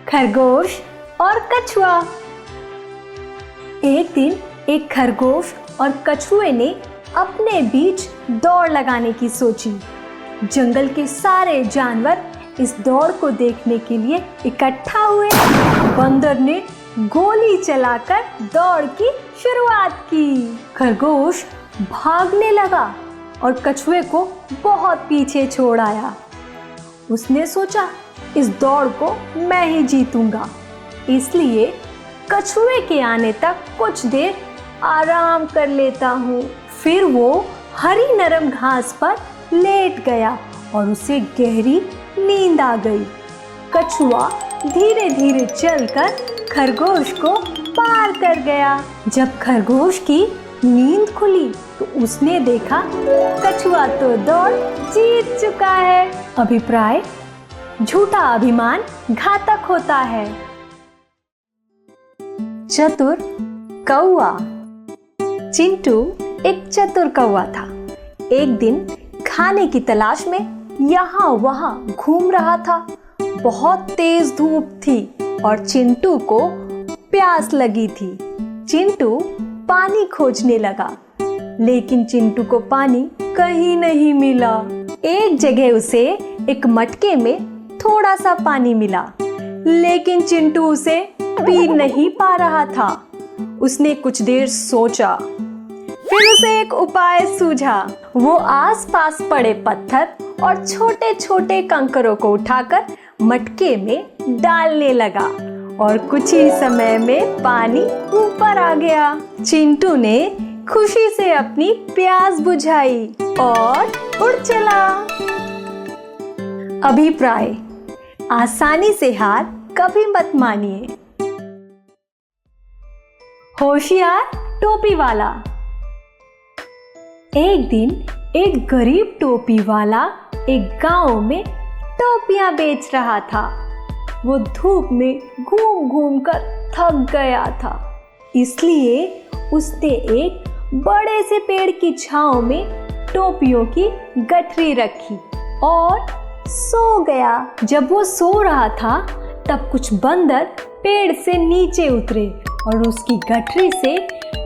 खरगोश और कछुआ। एक दिन एक खरगोश और कछुए ने अपने बीच दौड़ लगाने की सोची। जंगल के सारे जानवर इस दौड़ को देखने के लिए इकट्ठा हुए। बंदर ने गोली चलाकर दौड़ की शुरुआत की। खरगोश भागने लगा और कछुए को बहुत पीछे छोड़ आया। उसने सोचा इस दौड़ को मैं ही जीतूंगा, इसलिए कछुए के आने तक कुछ देर आराम कर लेता हूँ। फिर वो हरी नरम घास पर लेट गया और उसे गहरी नींद आ गई। कछुआ धीरे धीरे चलकर खरगोश को पार कर गया। जब खरगोश की नींद खुली तो उसने देखा कछुआ तो दौड़ जीत चुका है। अभिप्राय: झूठा अभिमान घातक होता है। चतुर कौआ। चिंटू एक चतुर कौआ था। एक दिन खाने की तलाश में यहाँ वहाँ घूम रहा था। बहुत तेज धूप थी और चिंटू को प्यास लगी थी। चिंटू पानी खोजने लगा, लेकिन चिंटू को पानी कहीं नहीं मिला। एक जगह उसे एक मटके में थोड़ा सा पानी मिला, लेकिन चिंटू उसे पी नहीं पा रहा था। उसने कुछ देर सोचा, फिर उसे एक उपाय सूझा। वो आसपास पड़े पत्थर और छोटे छोटे कंकरों को उठाकर मटके में डालने लगा और कुछ ही समय में पानी ऊपर आ गया। चिंटू ने खुशी से अपनी प्यास बुझाई और उड़ चला। अभिप्राय: आसानी से हार कभी मत मानिए। होशियार टोपी वाला। एक दिन एक गरीब टोपी वाला एक गांव में टोपियां बेच रहा था। वो धूप में घूम घूम कर थक गया था, इसलिए उसने एक बड़े से पेड़ की छांव में टोपियों की गठरी रखी और सो गया। जब वो सो रहा था तब कुछ बंदर पेड़ से नीचे उतरे और उसकी गठरी से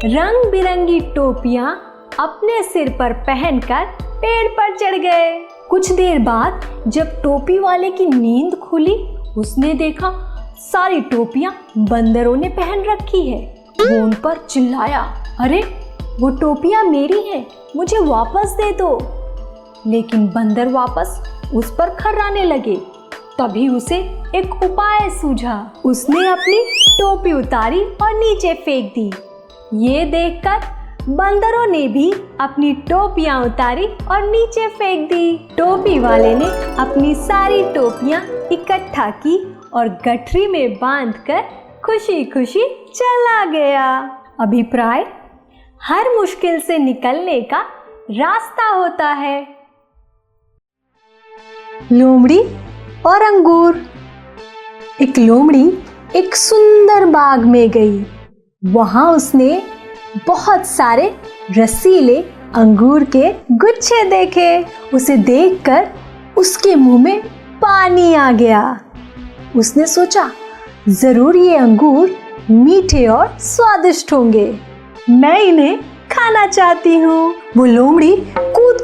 रंग बिरंगी टोपियां अपने सिर पर पहनकर पेड़ पर चढ़ गए। कुछ देर बाद जब टोपी वाले की नींद खुली, उसने देखा सारी टोपियां बंदरों ने पहन रखी है। वो उन पर चिल्लाया, अरे वो टोपियां मेरी हैं, मुझे वापस दे दो। लेकिन बंदर वापस उस पर खर्राने लगे। तभी उसे एक उपाय सूझा। उसने अपनी टोपी उतारी और नीचे फेंक दी। ये देखकर बंदरों ने भी अपनी टोपियां उतारी और नीचे फेंक दी। टोपी वाले ने अपनी सारी टोपियां इकट्ठा की और गठरी में बांधकर खुशी खुशी चला गया। अभिप्राय: हर मुश्किल से निकलने का रास्ता होता है। लोमड़ी और अंगूर। एक लोमड़ी एक सुंदर बाग में गई। वहां उसने बहुत सारे रसीले अंगूर के गुच्छे देखे। उसे देखकर उसके मुंह में पानी आ गया। उसने सोचा, जरूर ये अंगूर मीठे और स्वादिष्ट होंगे, मैं इन्हें खाना चाहती हूँ। वो लोमड़ी कूद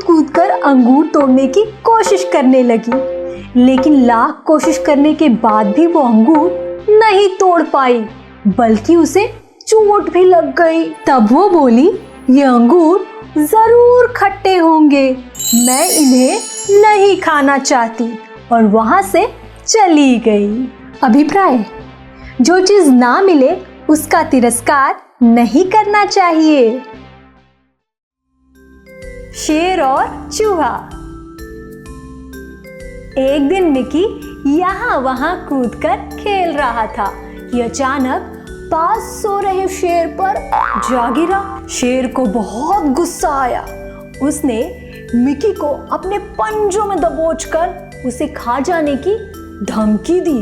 कूद कर अंगूर तोड़ने की कोशिश करने लगी, लेकिन लाख कोशिश करने के बाद भी वो अंगूर नहीं तोड़ पाई, बल्कि उसे चोट भी लग गई। तब वो बोली, ये अंगूर जरूर खट्टे होंगे, मैं इन्हें नहीं खाना चाहती, और वहां से चली गई। अभिप्राय: जो चीज ना मिले उसका तिरस्कार नहीं करना चाहिए। शेर और चूहा। एक दिन मिकी यहाँ वहां कूदकर खेल रहा था कि अचानक पास सो रहे शेर पर जा गिरा। शेर को बहुत गुस्सा आया। उसने मिकी को अपने पंजों में दबोचकर उसे खा जाने की धमकी दी।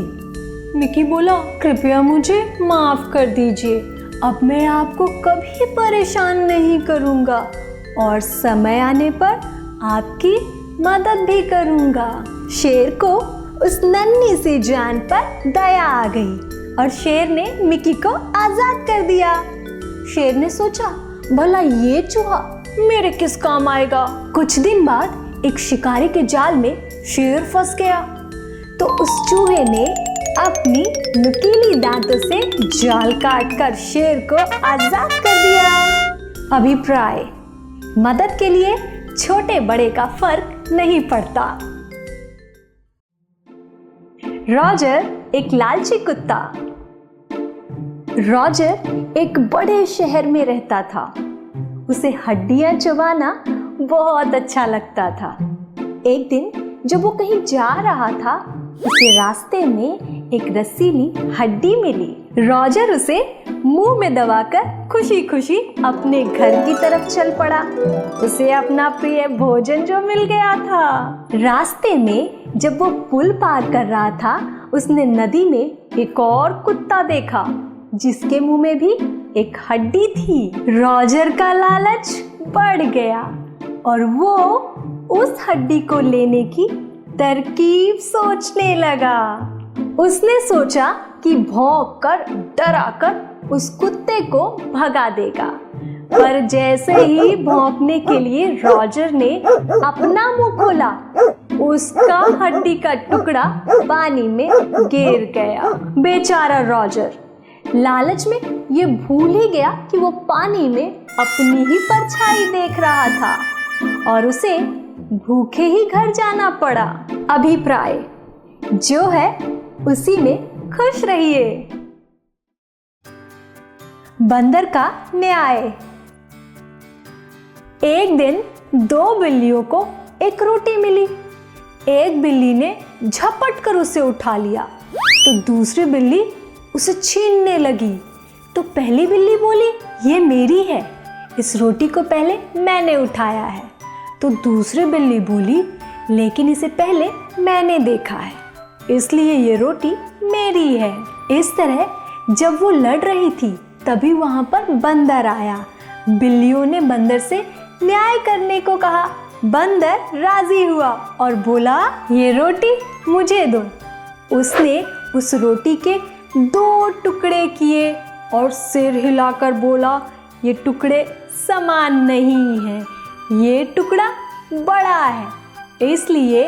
मिकी बोला, कृपया मुझे माफ कर दीजिए, अब मैं आपको कभी परेशान नहीं करूंगा और समय आने पर आपकी मदद भी करूंगा। शेर को उस नन्ही सी जान पर दया आ गई और शेर ने मिकी को आजाद कर दिया। शेर ने सोचा, भला ये चूहा मेरे किस काम आएगा। कुछ दिन बाद एक शिकारी के जाल में शेर फंस गया, तो उस चूहे ने अपनी नुकीली दांतों से जाल काटकर शेर को आजाद कर दिया। अभिप्राय: मदद के लिए छोटे बड़े का फर्क नहीं पड़ता। रॉजर एक लालची कुत्ता। रॉजर एक बड़े शहर में रहता था। उसे हड्डियां चबाना बहुत अच्छा लगता था। एक दिन जब वो कहीं जा रहा था, उसे रास्ते में एक रसीली हड्डी मिली। रॉजर उसे मुंह में दबाकर खुशी खुशी अपने घर की तरफ चल पड़ा। उसे अपना प्रिय भोजन जो मिल गया था। रास्ते में जब वो पुल पार कर रहा था, उसने नदी में एक और कुत्ता देखा जिसके मुंह में भी एक हड्डी थी। रॉजर का लालच बढ़ गया और वो उस हड्डी को लेने की तरकीब सोचने लगा। उसने सोचा कि भौंक कर डरा कर उस कुत्ते को भगा देगा, पर जैसे ही भौंकने के लिए रॉजर ने अपना मुंह खोला, उसका हड्डी का टुकड़ा पानी में गिर गया। बेचारा रॉजर लालच में ये भूल ही गया कि वो पानी में अपनी ही परछाई देख रहा था और उसे भूखे ही घर जाना पड़ा। अभिप्राय: जो है उसी में खुश रहिए। बंदर का न्याय। एक दिन दो बिल्लियों को एक रोटी मिली। एक बिल्ली ने झपट कर उसे उठा लिया, तो दूसरी बिल्ली उसे छीनने लगी। तो पहली बिल्ली बोली, ये मेरी है, इस रोटी को पहले मैंने उठाया है। तो दूसरी बिल्ली बोली, लेकिन इसे पहले मैंने देखा है, इसलिए ये रोटी मेरी है। इस तरह जब वो लड़ रही थी, तभी वहां पर बंदर आया। बिल्लियों ने बंदर से न्याय करने को कहा। बंदर राजी हुआ और बोला, ये रोटी मुझे दो। उसने उस रोटी के 2 टुकड़े किए और सिर हिलाकर बोला, ये टुकड़े समान नहीं हैं, ये टुकड़ा बड़ा है, इसलिए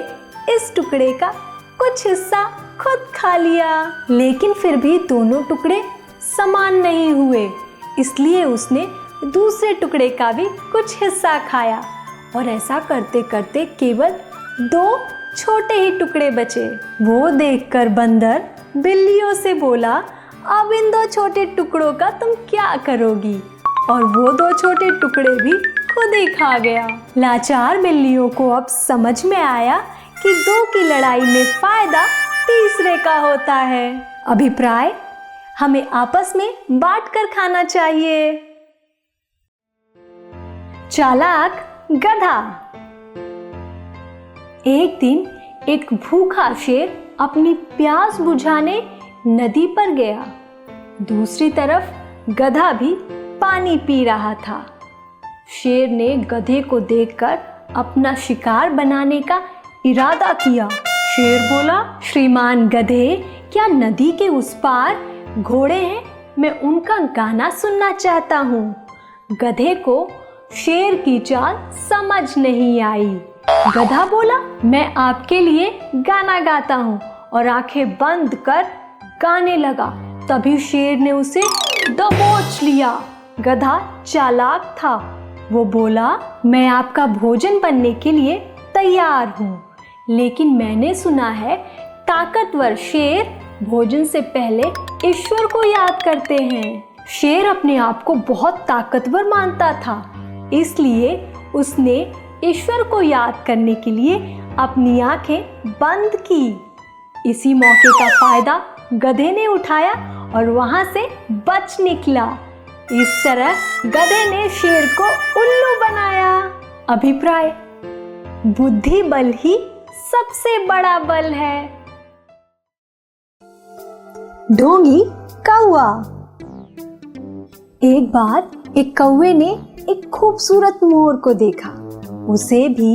इस टुकड़े का कुछ हिस्सा खुद खा लिया। लेकिन फिर भी दोनों टुकड़े समान नहीं हुए, इसलिए उसने दूसरे टुकड़े का भी कुछ हिस्सा खाया और ऐसा करते करते केवल 2 छोटे ही टुकड़े बचे। वो देखकर बंदर बिल्लियों से बोला, अब इन 2 छोटे टुकड़ों का तुम क्या करोगी? और वो 2 छोटे टुकड़े भी खुद ही खा गया। लाचार बिल्लियों को अब समझ में आया कि 2 की लड़ाई में फायदा तीसरे का होता है। अभिप्राय: हमें आपस में बांट कर खाना चाहिए। चालाक गधा। एक दिन एक भूखा शेर अपनी प्यास बुझाने नदी पर गया। दूसरी तरफ गधा भी पानी पी रहा था। शेर ने गधे को देखकर अपना शिकार बनाने का इरादा किया। शेर बोला, श्रीमान गधे, क्या नदी के उस पार घोड़े हैं? मैं उनका गाना सुनना चाहता हूँ। गधे को शेर की चाल समझ नहीं आई। गधा बोला, मैं आपके लिए गाना गाता हूँ, और आंखें बंद कर गाने लगा। तभी शेर ने उसे दबोच लिया। गधा चालाक था। वो बोला, मैं आपका भोजन बनने के लिए तैयार हूँ, लेकिन मैंने सुना है ताकतवर शेर भोजन से पहले ईश्वर को याद करते हैं। शेर अपने आप को बहुत ताकतवर मानता था, इसलिए उसने ईश्वर को याद करने के लिए अपनी आंखें बंद की। इसी मौके का फायदा गधे ने उठाया और वहां से बच निकला। इस तरह गधे ने शेर को उल्लू बनाया। अभिप्राय: बुद्धि बल ही सबसे बड़ा बल है। ढोंगी कौआ। एक बार एक कौवे ने एक खूबसूरत मोर को देखा। उसे भी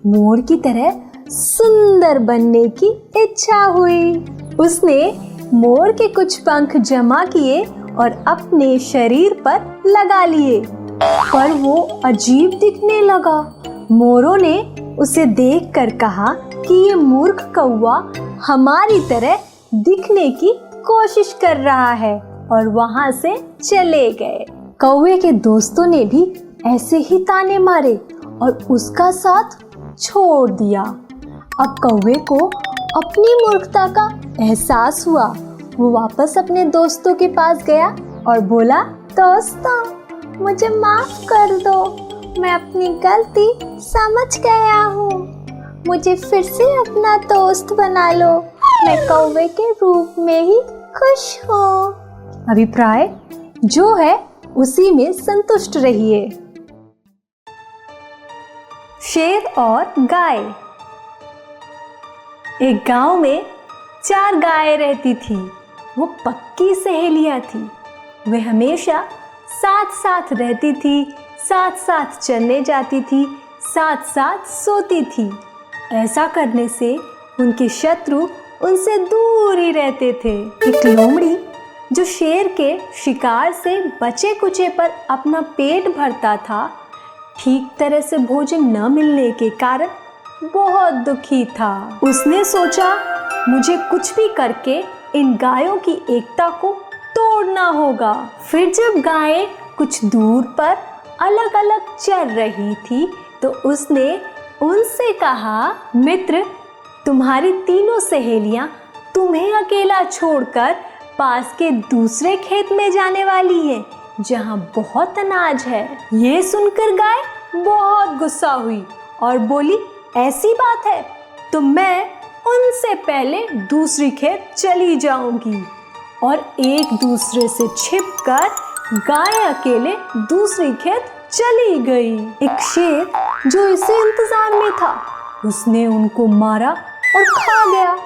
मोर की तरह सुंदर बनने की इच्छा हुई। उसने मोर के कुछ पंख जमा किए और अपने शरीर पर लगा लिए, पर वो अजीब दिखने लगा। मोरों ने उसे देखकर कहा कि ये मूर्ख कौवा हमारी तरह दिखने की कोशिश कर रहा है, और वहां से चले गए। कौवे के दोस्तों ने भी ऐसे ही ताने मारे और उसका साथ छोड़ दिया। अब कौवे को अपनी मूर्खता का एहसास हुआ। वो वापस अपने दोस्तों के पास गया और बोला, दोस्तों, मुझे माफ कर दो, मैं अपनी गलती समझ गया हूँ। मुझे फिर से अपना दोस्त बना लो, मैं कौवे के रूप में ही खुश हूँ। अभिप्राय जो है उसी में संतुष्ट रहिए। शेर और गाय। एक गांव में 4 गायें रहती थी। वो पक्की सहेलियां थी। वे हमेशा साथ साथ रहती थी, साथ साथ चलने जाती थी, साथ साथ सोती थी। ऐसा करने से उनके शत्रु उनसे दूर ही रहते थे। एक लोमड़ी जो शेर के शिकार से बचे कुचे पर अपना पेट भरता था, ठीक तरह से भोजन न मिलने के कारण बहुत दुखी था। उसने सोचा, मुझे कुछ भी करके इन गायों की एकता को तोड़ना होगा। फिर जब गायें कुछ दूर पर अलग अलग चल रही थी तो उसने उनसे कहा, मित्र, तुम्हारी तीनों सहेलियां तुम्हें अकेला छोड़कर पास के दूसरे खेत में जाने वाली हैं, जहां बहुत अनाज है। ये सुनकर गाय बहुत गुस्सा हुई और बोली, ऐसी बात है तो मैं उनसे पहले दूसरी खेत चली जाऊंगी। और एक दूसरे से छिपकर गाय अकेले दूसरी खेत चली गई। एक शेर जो इसे इंतजार में था, उसने उनको मारा और खा गया।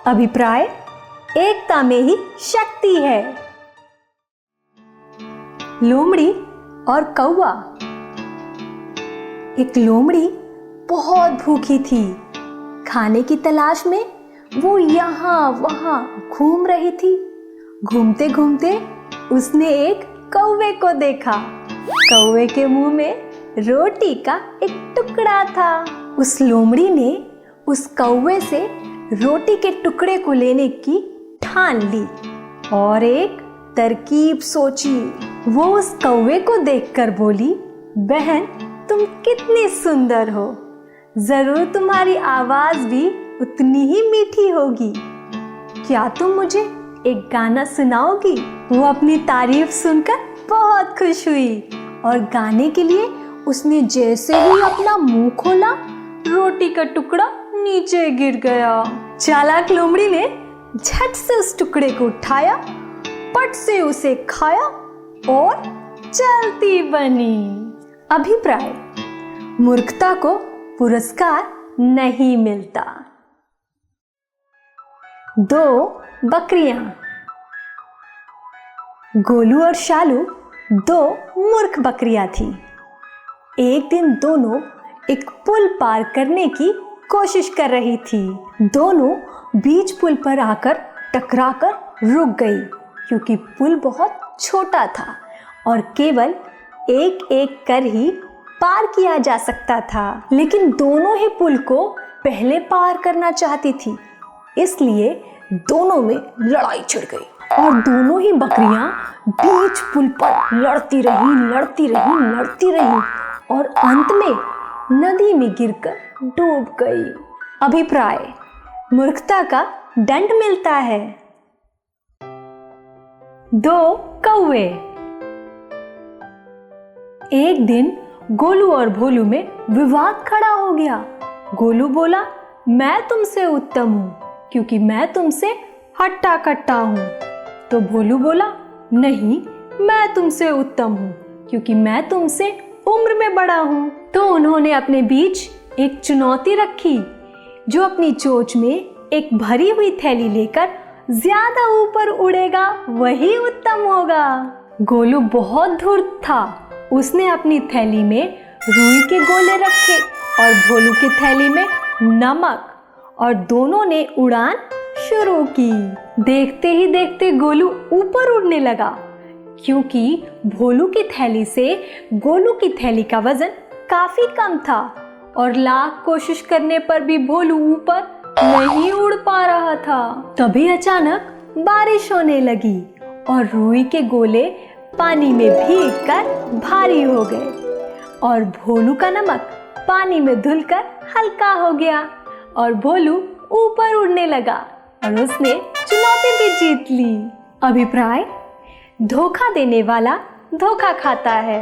अभिप्राय, एकता में ही शक्ति है। लोमड़ी और कौवा। एक लोमड़ी बहुत भूखी थी। खाने की तलाश में वो यहाँ वहाँ घूम रही थी। घूमते घूमते उसने एक कौवे को देखा। कौवे के मुंह में रोटी का एक टुकड़ा था। उस लोमड़ी ने उस कौवे से रोटी के टुकड़े को लेने की ठान ली और एक तरकीब सोची। वो उस कौवे को देखकर बोली, बहन, तुम कितनी सुंदर हो। जरूर तुम्हारी आवाज भी उतनी ही मीठी होगी। क्या तुम मुझे एक गाना सुनाओगी? वो अपनी तारीफ सुनकर बहुत खुश हुई और गाने के लिए उसने जैसे ही अपना मुंह खोला, रोटी का टुकड़ा नीचे गिर गया। चालाक लोमड़ी ने झट से उस टुकड़े को उठाया, पट से उसे खाया और चलती बनी। अभिप्राय, मूर्खता को पुरस्कार नहीं मिलता। 2 बकरियां। गोलू और शालू 2 मूर्ख बकरियां थी। एक दिन दोनों एक पुल पार करने की कोशिश कर रही थी। दोनों बीच पुल पर आकर टकराकर रुक गई, क्योंकि पुल बहुत छोटा था और केवल एक एक कर ही पार किया जा सकता था। लेकिन दोनों ही पुल को पहले पार करना चाहती थी, इसलिए दोनों में लड़ाई छिड़ गई और दोनों ही बकरियां बीच पुल पर लड़ती रही और अंत में नदी में गिरकर डूब गई। अभिप्राय, मूर्खता का दंड मिलता है। 2 कौवे। एक दिन गोलू और भोलू में विवाद खड़ा हो गया। गोलू बोला, मैं तुमसे उत्तम हूँ क्योंकि मैं तुमसे हट्टा कट्टा हूँ। तो भोलू बोला, नहीं, मैं तुमसे उत्तम हूँ क्योंकि मैं तुमसे उम्र में बड़ा हूँ। तो उन्होंने अपने बीच एक चुनौती रखी, जो अपनी चोंच में एक भरी हुई थैली लेकर ज्यादा ऊपर उड़ेगा वही उत्तम होगा। गोलू बहुत धूर्त था। उसने अपनी थैली में रुई के गोले रखे और भोलू की थैली में नमक, और दोनों ने उड़ान शुरू की। देखते ही देखते गोलू ऊपर उड़ने लगा, क्योंकि भोलू की थैली से गोलू की थैली का वजन काफी कम था और लाख कोशिश करने पर भी भोलू ऊपर नहीं उड़ पा रहा था। तभी अचानक बारिश होने लगी और रुई के गोले पानी में भीगकर भारी हो गए और भोलू का नमक पानी में धुलकर हल्का हो गया और भोलू ऊपर उड़ने लगा और उसने चुनौती भी जीत ली। अभिप्राय: धोखा देने वाला धोखा खाता है।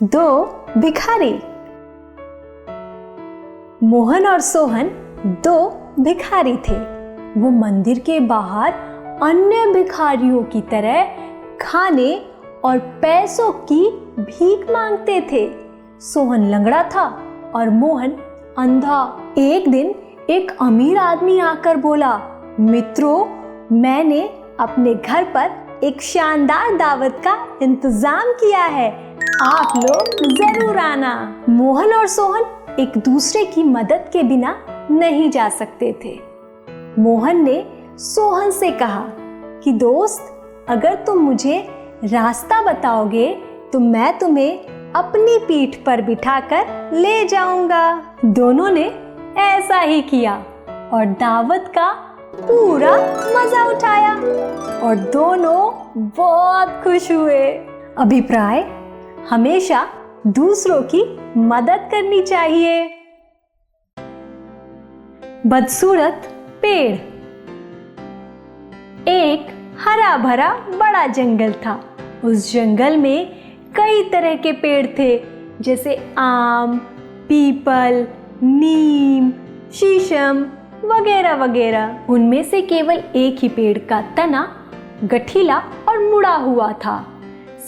2 भिखारी। मोहन और सोहन 2 भिखारी थे। वो मंदिर के बाहर अन्य भिखारियों की तरह खाने और पैसों की भीख मांगते थे। सोहन लंगड़ा था और मोहन अंधा। एक दिन एक अमीर आदमी आकर बोला, मित्रों, मैंने अपने घर पर एक शानदार दावत का इंतजाम किया है, आप लोग जरूर आना। मोहन और सोहन एक दूसरे की मदद के बिना नहीं जा सकते थे। मोहन ने सोहन से कहा कि दोस्त, अगर तुम मुझे रास्ता बताओगे तो मैं तुम्हें अपनी पीठ पर बिठाकर ले जाऊंगा। दोनों ने ऐसा ही किया और दावत का पूरा मजा उठाया और दोनों बहुत खुश हुए। अभिप्राय: हमेशा दूसरों की मदद करनी चाहिए। बदसूरत पेड़। एक हरा भरा बड़ा जंगल था। उस जंगल में कई तरह के पेड़ थे, जैसे आम, पीपल, नीम, शीशम वगैरह वगैरह। उनमें से केवल एक ही पेड़ का तना गठीला और मुड़ा हुआ था।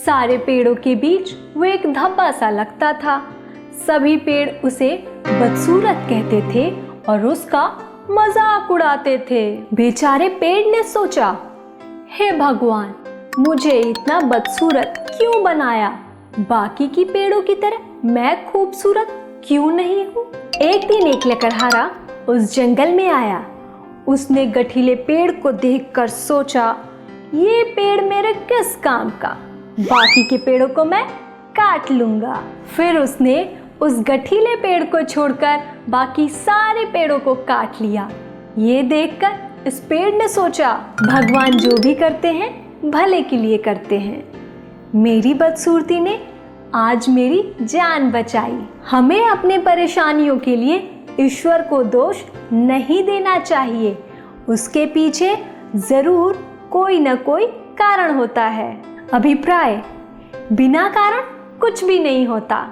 सारे पेड़ों के बीच वो एक धब्बा सा लगता था। सभी पेड़ उसे बदसूरत कहते थे और उसका मजाक उड़ाते थे। बेचारे पेड़ ने सोचा, हे भगवान, मुझे इतना बदसूरत क्यों बनाया? बाकी की पेड़ों की तरह मैं खूबसूरत क्यों नहीं हूँ? एक दिन एक लकड़हारा उस जंगल में आया। उसने गठीले पेड़ को देखकर सोचा, ये पेड़ मेरे किस काम का? बाकी के पेड़ों को मैं काट लूंगा। फिर उसने उस गठीले पेड़ को छोड़कर बाकी सारे पेड़ों को काट लिया। ये देखकर इस पेड़ ने सोचा, भगवान जो भी करते हैं भले के लिए करते हैं। मेरी बदसूरती ने आज मेरी जान बचाई। हमें अपने परेशानियों के लिए ईश्वर को दोष नहीं देना चाहिए। उसके पीछे जरूर कोई न कोई कारण होता है। अभिप्राय: बिना कारण कुछ भी नहीं होता।